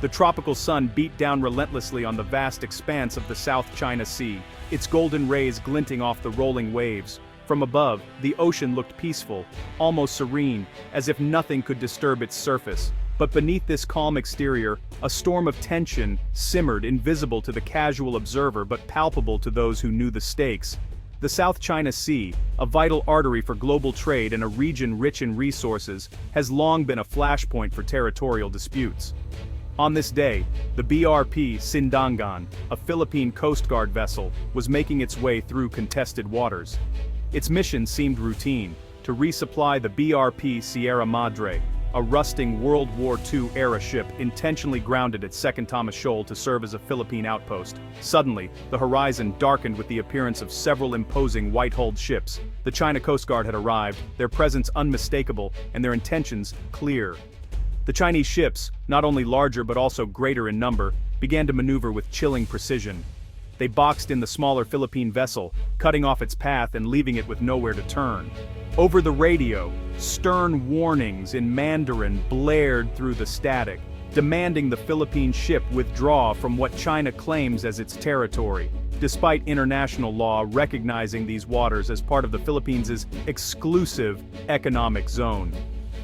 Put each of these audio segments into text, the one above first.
The tropical sun beat down relentlessly on the vast expanse of the South China Sea, its golden rays glinting off the rolling waves. From above, the ocean looked peaceful, almost serene, as if nothing could disturb its surface. But beneath this calm exterior, a storm of tension simmered, invisible to the casual observer but palpable to those who knew the stakes. The South China Sea, a vital artery for global trade and a region rich in resources, has long been a flashpoint for territorial disputes. On this day, the BRP Sindangan, a Philippine Coast Guard vessel, was making its way through contested waters. Its mission seemed routine: to resupply the BRP Sierra Madre, a rusting World War II-era ship intentionally grounded at Second Thomas Shoal to serve as a Philippine outpost. Suddenly, the horizon darkened with the appearance of several imposing white-hulled ships. The China Coast Guard had arrived, their presence unmistakable, and their intentions clear. The Chinese ships, not only larger but also greater in number, began to maneuver with chilling precision. They boxed in the smaller Philippine vessel, cutting off its path and leaving it with nowhere to turn. Over the radio, stern warnings in Mandarin blared through the static, demanding the Philippine ship withdraw from what China claims as its territory, despite international law recognizing these waters as part of the Philippines' exclusive economic zone.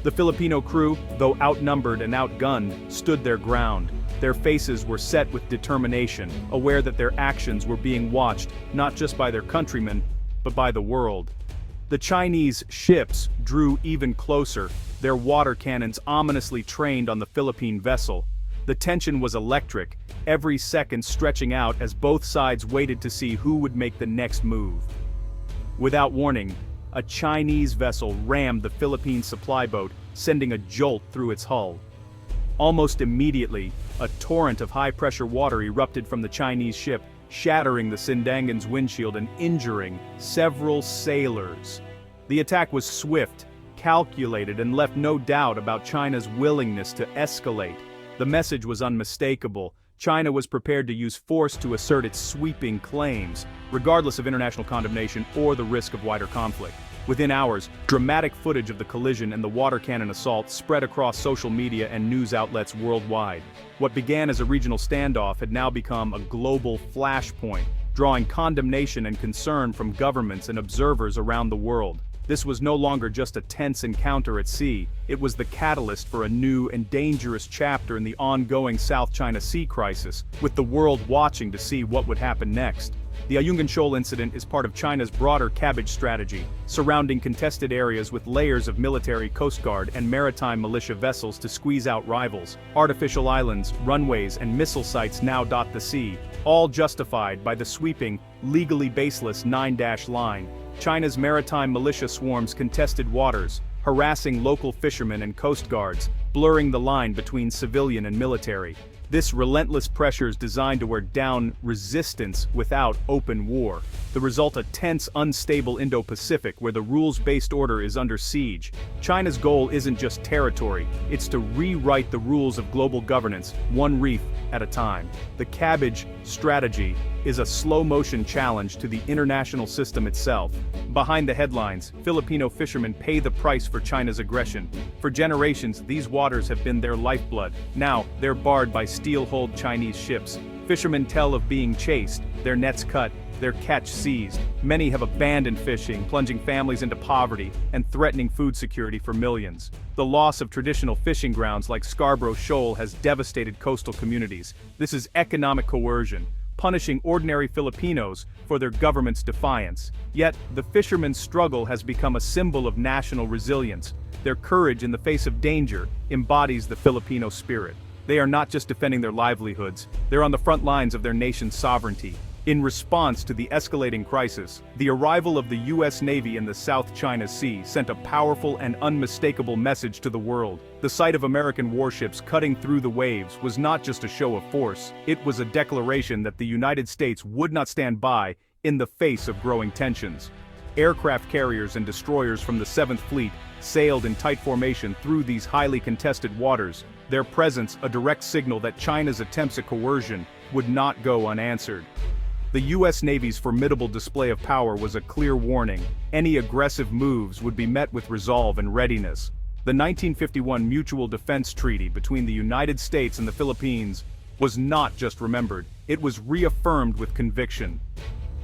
The Filipino crew, though outnumbered and outgunned, stood their ground. Their faces were set with determination, aware that their actions were being watched not just by their countrymen, but by the world. The Chinese ships drew even closer, their water cannons ominously trained on the Philippine vessel. The tension was electric, every second stretching out as both sides waited to see who would make the next move. Without warning, a Chinese vessel rammed the Philippine supply boat, sending a jolt through its hull. Almost immediately, a torrent of high-pressure water erupted from the Chinese ship, shattering the Sindangan's windshield and injuring several sailors. The attack was swift, calculated, and left no doubt about China's willingness to escalate. The message was unmistakable. China was prepared to use force to assert its sweeping claims, regardless of international condemnation or the risk of wider conflict. Within hours, dramatic footage of the collision and the water cannon assault spread across social media and news outlets worldwide. What began as a regional standoff had now become a global flashpoint, drawing condemnation and concern from governments and observers around the world. This was no longer just a tense encounter at sea, it was the catalyst for a new and dangerous chapter in the ongoing South China Sea crisis, with the world watching to see what would happen next. The Ayungin Shoal incident is part of China's broader cabbage strategy, surrounding contested areas with layers of military, coast guard, and maritime militia vessels to squeeze out rivals. Artificial islands, runways, and missile sites now dot the sea, all justified by the sweeping, legally baseless 9-dash line. China's maritime militia swarms contested waters, harassing local fishermen and coast guards, blurring the line between civilian and military. This relentless pressure is designed to wear down resistance without open war. The result, a tense, unstable Indo-Pacific where the rules-based order is under siege. China's goal isn't just territory, it's to rewrite the rules of global governance, one reef at a time. The cabbage strategy is a slow-motion challenge to the international system itself. Behind the headlines, Filipino fishermen pay the price for China's aggression. For generations, these waters have been their lifeblood. Now, they're barred by steel-hulled Chinese ships. Fishermen tell of being chased, their nets cut, their catch seized. Many have abandoned fishing, plunging families into poverty and threatening food security for millions. The loss of traditional fishing grounds like Scarborough Shoal has devastated coastal communities. This is economic coercion, punishing ordinary Filipinos for their government's defiance. Yet, the fishermen's struggle has become a symbol of national resilience. Their courage in the face of danger embodies the Filipino spirit. They are not just defending their livelihoods, they're on the front lines of their nation's sovereignty. In response to the escalating crisis, the arrival of the U.S. Navy in the South China Sea sent a powerful and unmistakable message to the world. The sight of American warships cutting through the waves was not just a show of force, it was a declaration that the United States would not stand by in the face of growing tensions. Aircraft carriers and destroyers from the 7th Fleet sailed in tight formation through these highly contested waters, their presence a direct signal that China's attempts at coercion would not go unanswered. The U.S. Navy's formidable display of power was a clear warning. Any aggressive moves would be met with resolve and readiness. The 1951 Mutual Defense Treaty between the United States and the Philippines was not just remembered, it was reaffirmed with conviction.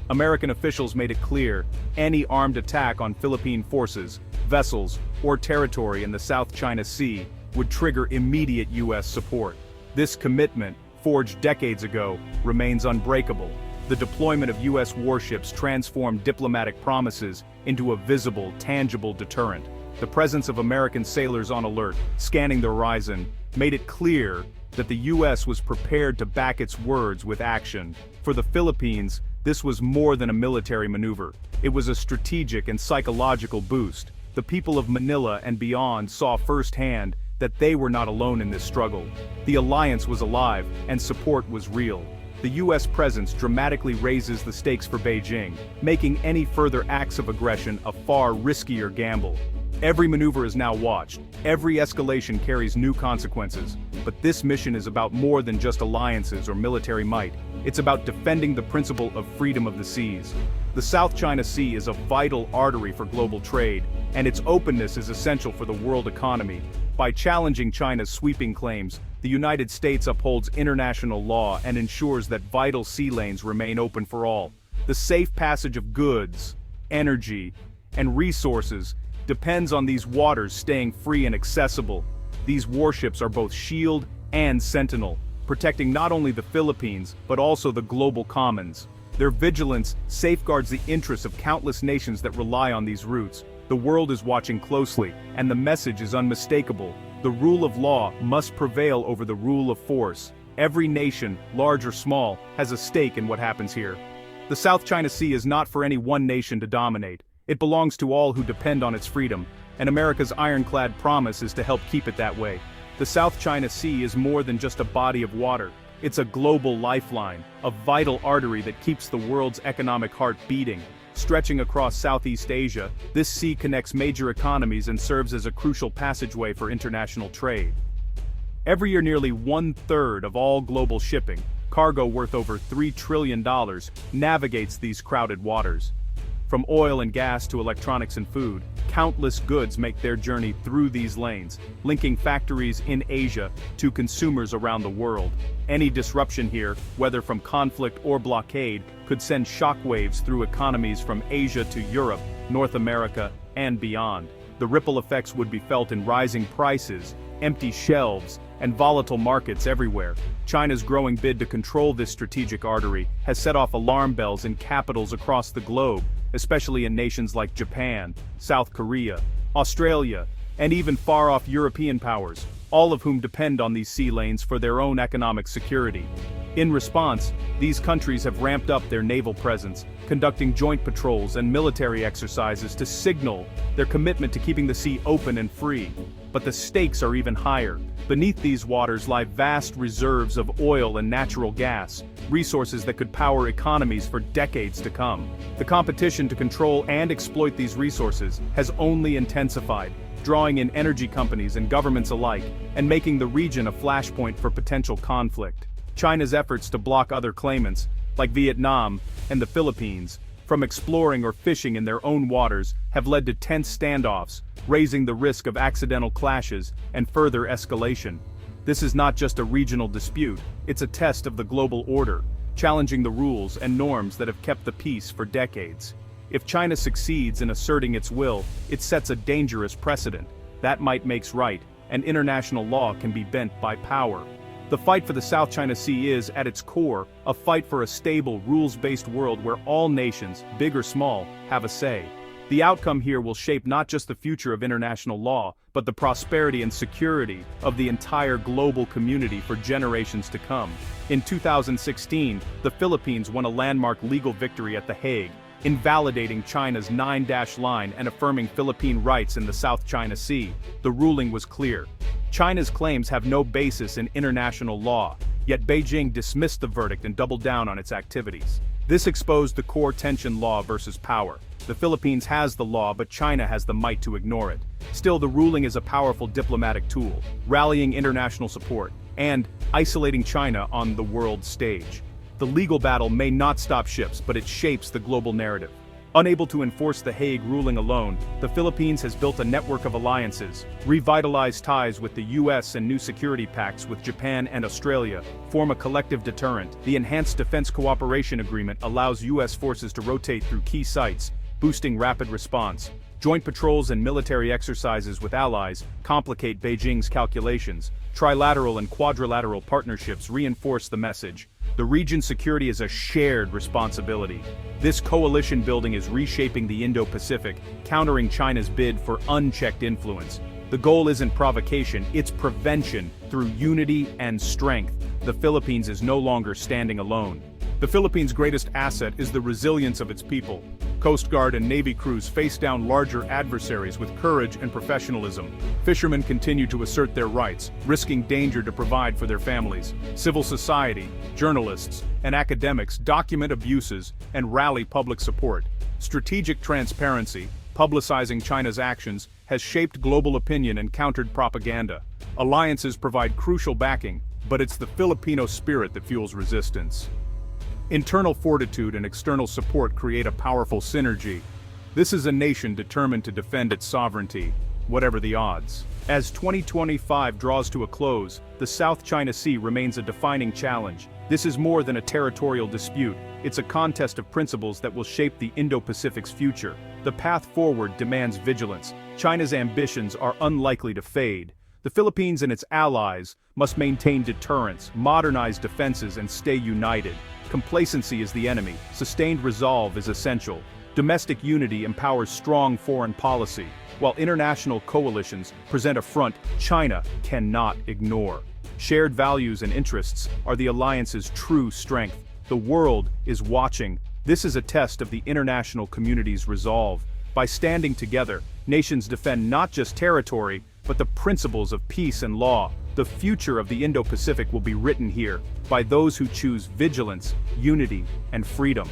American officials made it clear any armed attack on Philippine forces, vessels, or territory in the South China Sea would trigger immediate U.S. support. This commitment, forged decades ago, remains unbreakable. The deployment of U.S. warships transformed diplomatic promises into a visible, tangible deterrent. The presence of American sailors on alert, scanning the horizon, made it clear that the U.S. was prepared to back its words with action. For the Philippines, this was more than a military maneuver. It was a strategic and psychological boost. The people of Manila and beyond saw firsthand that they were not alone in this struggle. The alliance was alive, and support was real. The U.S. presence dramatically raises the stakes for Beijing, making any further acts of aggression a far riskier gamble. Every maneuver is now watched, every escalation carries new consequences. But this mission is about more than just alliances or military might. It's about defending the principle of freedom of the seas. The South China Sea is a vital artery for global trade, and its openness is essential for the world economy. By challenging China's sweeping claims, the United States upholds international law and ensures that vital sea lanes remain open for all. The safe passage of goods, energy, and resources depends on these waters staying free and accessible. These warships are both shield and sentinel, protecting not only the Philippines but also the global commons. Their vigilance safeguards the interests of countless nations that rely on these routes. The world is watching closely, and the message is unmistakable. The rule of law must prevail over the rule of force. Every nation, large or small, has a stake in what happens here. The South China Sea is not for any one nation to dominate. It belongs to all who depend on its freedom, and America's ironclad promise is to help keep it that way. The South China Sea is more than just a body of water. It's a global lifeline, a vital artery that keeps the world's economic heart beating. Stretching across Southeast Asia, this sea connects major economies and serves as a crucial passageway for international trade. Every year, nearly 1/3 of all global shipping, cargo worth over $3 trillion, navigates these crowded waters. From oil and gas to electronics and food, countless goods make their journey through these lanes, linking factories in Asia to consumers around the world. Any disruption here, whether from conflict or blockade, could send shockwaves through economies from Asia to Europe, North America, and beyond. The ripple effects would be felt in rising prices, empty shelves, and volatile markets everywhere. China's growing bid to control this strategic artery has set off alarm bells in capitals across the globe, especially in nations like Japan, South Korea, Australia, and even far-off European powers, all of whom depend on these sea lanes for their own economic security. In response, these countries have ramped up their naval presence, conducting joint patrols and military exercises to signal their commitment to keeping the sea open and free. But the stakes are even higher. Beneath these waters lie vast reserves of oil and natural gas, resources that could power economies for decades to come. The competition to control and exploit these resources has only intensified, drawing in energy companies and governments alike, and making the region a flashpoint for potential conflict. China's efforts to block other claimants, like Vietnam and the Philippines, from exploring or fishing in their own waters have led to tense standoffs, raising the risk of accidental clashes and further escalation. This is not just a regional dispute, it's a test of the global order, challenging the rules and norms that have kept the peace for decades. If China succeeds in asserting its will, it sets a dangerous precedent. That might makes right, and international law can be bent by power. The fight for the South China Sea is, at its core, a fight for a stable, rules-based world where all nations, big or small, have a say. The outcome here will shape not just the future of international law, but the prosperity and security of the entire global community for generations to come. In 2016, the Philippines won a landmark legal victory at The Hague, invalidating China's 9-dash line and affirming Philippine rights in the South China Sea. The ruling was clear. China's claims have no basis in international law, yet Beijing dismissed the verdict and doubled down on its activities. This exposed the core tension: law versus power. The Philippines has the law, but China has the might to ignore it. Still, the ruling is a powerful diplomatic tool, rallying international support and isolating China on the world stage. The legal battle may not stop ships, but it shapes the global narrative. Unable to enforce the Hague ruling alone, the Philippines has built a network of alliances, revitalized ties with the US and new security pacts with Japan and Australia, form a collective deterrent. The Enhanced Defense Cooperation Agreement allows US forces to rotate through key sites, boosting rapid response. Joint patrols and military exercises with allies complicate Beijing's calculations. Trilateral and quadrilateral partnerships reinforce the message. The region's security is a shared responsibility. This coalition building is reshaping the Indo-Pacific, countering China's bid for unchecked influence. The goal isn't provocation, it's prevention through unity and strength. The Philippines is no longer standing alone. The Philippines' greatest asset is the resilience of its people. Coast Guard and Navy crews face down larger adversaries with courage and professionalism. Fishermen continue to assert their rights, risking danger to provide for their families. Civil society, journalists, and academics document abuses and rally public support. Strategic transparency, publicizing China's actions, has shaped global opinion and countered propaganda. Alliances provide crucial backing, but it's the Filipino spirit that fuels resistance. Internal fortitude and external support create a powerful synergy. This is a nation determined to defend its sovereignty, whatever the odds. As 2025 draws to a close, the South China Sea remains a defining challenge. This is more than a territorial dispute, it's a contest of principles that will shape the Indo-Pacific's future. The path forward demands vigilance. China's ambitions are unlikely to fade. The Philippines and its allies must maintain deterrence, modernize defenses, and stay united. Complacency is the enemy. Sustained resolve is essential. Domestic unity empowers strong foreign policy, while international coalitions present a front China cannot ignore. Shared values and interests are the alliance's true strength. The world is watching. This is a test of the international community's resolve. By standing together, nations defend not just territory, but the principles of peace and law. The future of the Indo-Pacific will be written here by those who choose vigilance, unity, and freedom.